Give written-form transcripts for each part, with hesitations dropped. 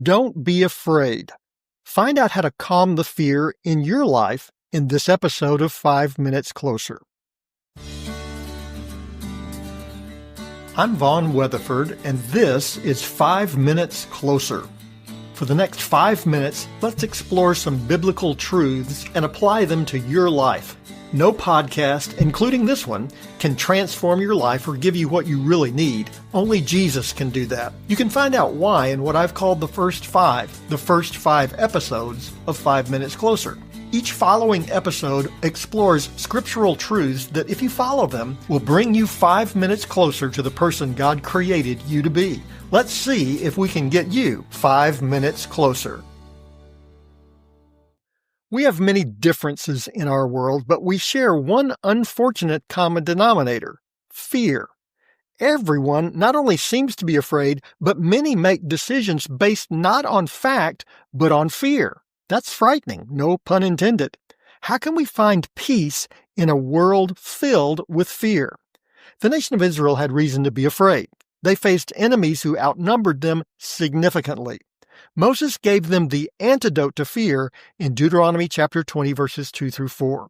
Don't be afraid. Find out how to calm the fear in your life in this episode of 5 Minutes Closer. I'm Vaughn Weatherford, and this is 5 Minutes Closer. For the next 5 minutes, let's explore some biblical truths and apply them to your life. No podcast, including this one, can transform your life or give you what you really need. Only Jesus can do that. You can find out why in what I've called the first five episodes of 5 Minutes Closer. Each following episode explores scriptural truths that, if you follow them, will bring you 5 minutes closer to the person God created you to be. Let's see if we can get you 5 minutes closer. We have many differences in our world, but we share one unfortunate common denominator: fear. Everyone not only seems to be afraid, but many make decisions based not on fact, but on fear. That's frightening, no pun intended. How can we find peace in a world filled with fear? The nation of Israel had reason to be afraid. They faced enemies who outnumbered them significantly. Moses gave them the antidote to fear in Deuteronomy chapter 20, verses 2 through 4.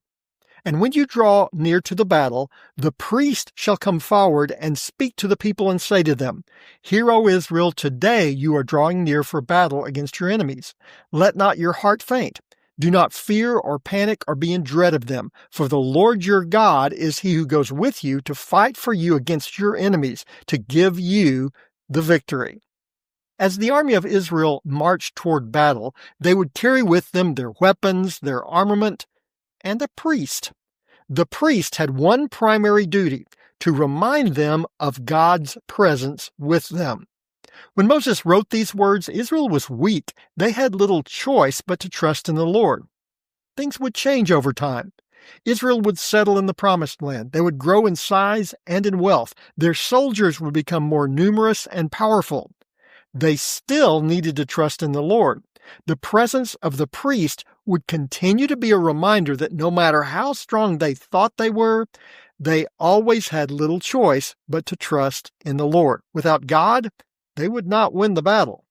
And when you draw near to the battle, the priest shall come forward and speak to the people and say to them, Hear, O Israel, today you are drawing near for battle against your enemies. Let not your heart faint. Do not fear or panic or be in dread of them, for the Lord your God is he who goes with you to fight for you against your enemies, to give you the victory. As the army of Israel marched toward battle, they would carry with them their weapons, their armament, and a priest. The priest had one primary duty: to remind them of God's presence with them. When Moses wrote these words, Israel was weak. They had little choice but to trust in the Lord. Things would change over time. Israel would settle in the Promised Land. They would grow in size and in wealth. Their soldiers would become more numerous and powerful. They still needed to trust in the Lord. The presence of the priest would continue to be a reminder that no matter how strong they thought they were, they always had little choice but to trust in the Lord. Without God, they would not win the battle.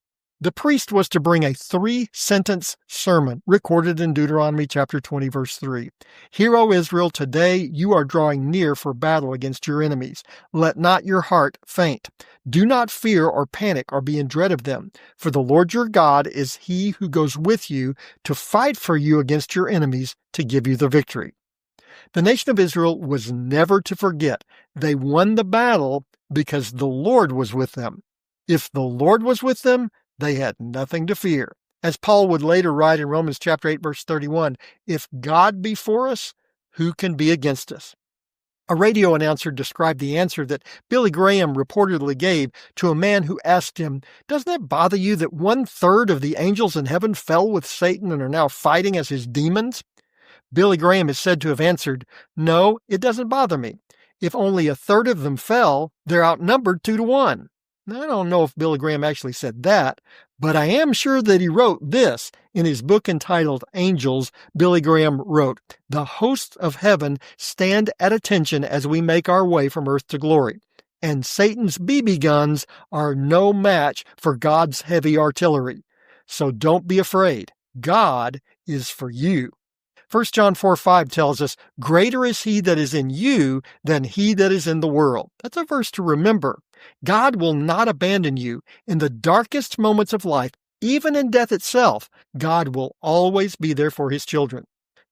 The priest was to bring a 3-sentence sermon recorded in Deuteronomy chapter 20, verse 3. Hear, O Israel, today you are drawing near for battle against your enemies. Let not your heart faint. Do not fear or panic or be in dread of them, for the Lord your God is he who goes with you to fight for you against your enemies, to give you the victory. The nation of Israel was never to forget they won the battle because the Lord was with them. If the Lord was with them, they had nothing to fear. As Paul would later write in Romans chapter 8, verse 31, if God be for us, who can be against us? A radio announcer described the answer that Billy Graham reportedly gave to a man who asked him, Doesn't it bother you that 1/3 of the angels in heaven fell with Satan and are now fighting as his demons? Billy Graham is said to have answered, No, it doesn't bother me. If only 1/3 of them fell, they're outnumbered 2-1. Now, I don't know if Billy Graham actually said that, but I am sure that he wrote this in his book entitled Angels. Billy Graham wrote, The hosts of heaven stand at attention as we make our way from earth to glory, and Satan's BB guns are no match for God's heavy artillery. So don't be afraid. God is for you. 1 John 4:5 tells us, Greater is he that is in you than he that is in the world. That's a verse to remember. God will not abandon you. In the darkest moments of life, even in death itself, God will always be there for his children.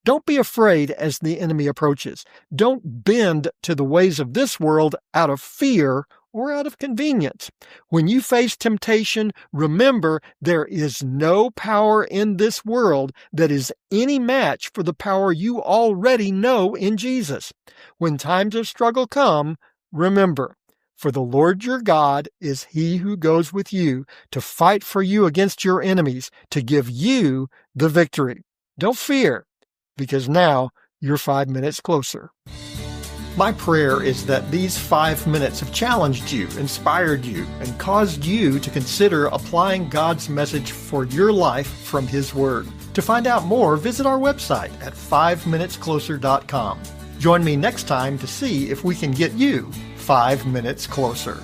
Don't be afraid as the enemy approaches. Don't bend to the ways of this world out of fear or out of convenience. When you face temptation, remember there is no power in this world that is any match for the power you already know in Jesus. When times of struggle come, remember, for the Lord your God is he who goes with you to fight for you against your enemies, to give you the victory. Don't fear, because now you're 5 minutes closer. My prayer is that these 5 minutes have challenged you, inspired you, and caused you to consider applying God's message for your life from His Word. To find out more, visit our website at 5minutescloser.com. Join me next time to see if we can get you 5 minutes closer.